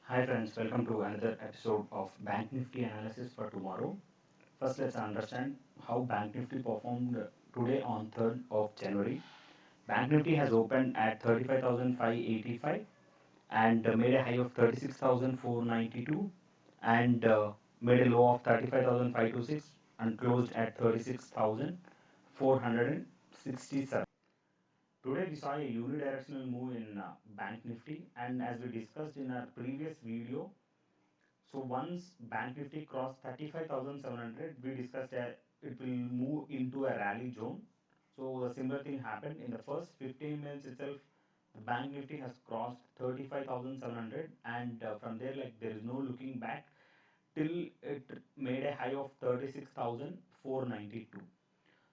Hi friends, welcome to another episode of Bank Nifty analysis for tomorrow. First, let's understand how Bank Nifty performed today on 3rd of January. Bank Nifty has opened at 35,585 and made a high of 36,492 and made a low of 35,526 and closed at 36,467. Today we saw a unidirectional move in Bank Nifty, and as we discussed in our previous video, so once Bank Nifty crossed 35,700, we discussed that it will move into a rally zone. So the similar thing happened in the first 15 minutes itself. The Bank Nifty has crossed 35,700, and from there, like there is no looking back till it made a high of 36,492.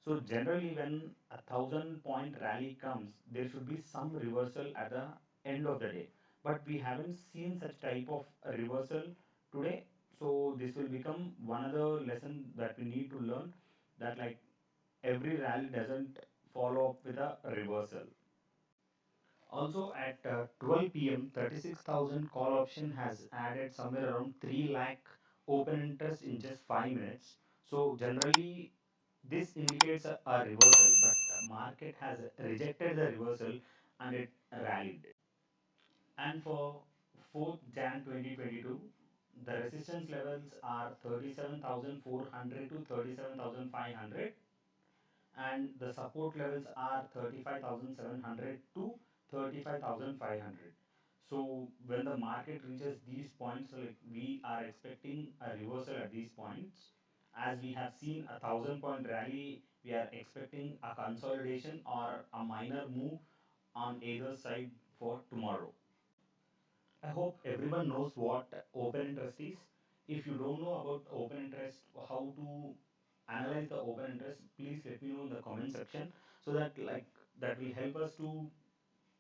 So generally, when a 1,000 point rally comes, there should be some reversal at the end of the day. But we haven't seen such type of a reversal today. So this will become one other lesson that we need to learn, that like every rally doesn't follow up with a reversal. Also at 12 p.m., 36,000 call option has added somewhere around 3 lakh open interest in just 5 minutes. So generally this indicates a reversal, but the market has rejected the reversal and it rallied. And for 4th Jan 2022, the resistance levels are 37,400 to 37,500, and the support levels are 35,700 to 35,500. So when the market reaches these points, like we are expecting a reversal at these points. As we have seen a 1,000 point rally, we are expecting a consolidation or a minor move on either side for tomorrow. I hope everyone knows what open interest is. If you don't know about open interest, how to analyze the open interest, please let me know in the comment section, so that like that will help us to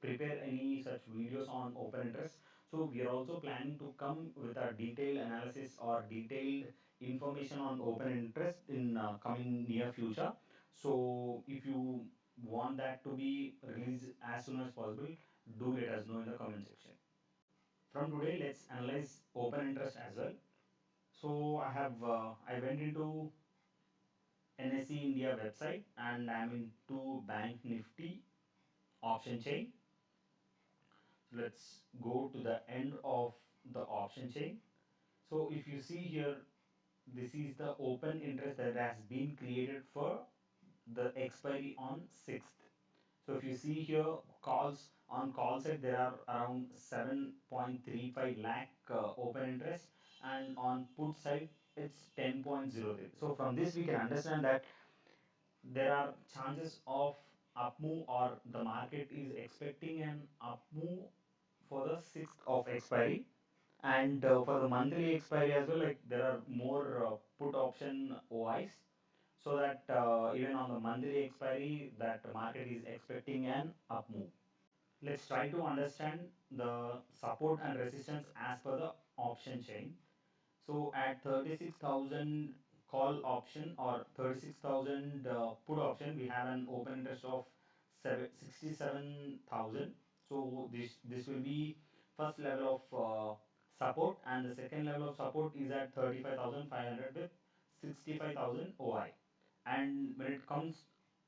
prepare any such videos on open interest. So we are also planning to come with a detailed analysis or detailed information on open interest in coming near future. So if you want that to be released as soon as possible, do let us know in the comment section. From today, let's analyze open interest as well. So I went into NSE India website and I'm into Bank Nifty option chain. Let's go to the end of the option chain. So if you see here, this is the open interest that has been created for the expiry on 6th. So if you see here, calls on call side there are around 7.35 lakh open interest, and on put side it's 10.03. So from this we can understand that there are chances of up move, or the market is expecting an up move for the 6th of expiry, and for the monthly expiry as well, like there are more put option OIs, so that even on the monthly expiry that market is expecting an up move. Let's try to understand the support and resistance as per the option chain. So at 36,000 call option or 36,000 put option, we have an open interest of 67,000. So this will be first level of support, and the second level of support is at 35,500 with 65,000 OI. And when it comes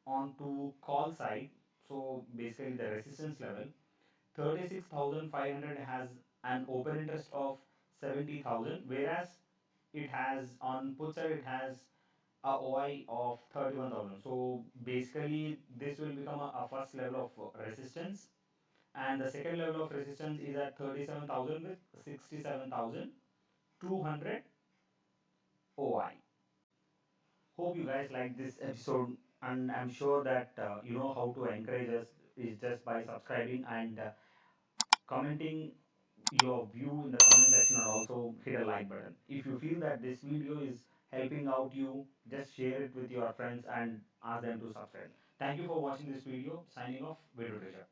on to call side, so basically the resistance level, 36,500 has an open interest of 70,000, whereas it has on put side it has a OI of 31,000. So basically this will become a first level of resistance, and the second level of resistance is at 37,000 with 67,200 OI. Hope you guys like this episode, and I'm sure that you know how to encourage us is just by subscribing and commenting your view in the comment section, and also hit a like button. If you feel that this video is helping out you, just share it with your friends and ask them to subscribe. Thank you for watching this video. Signing off, Vedu Treasure.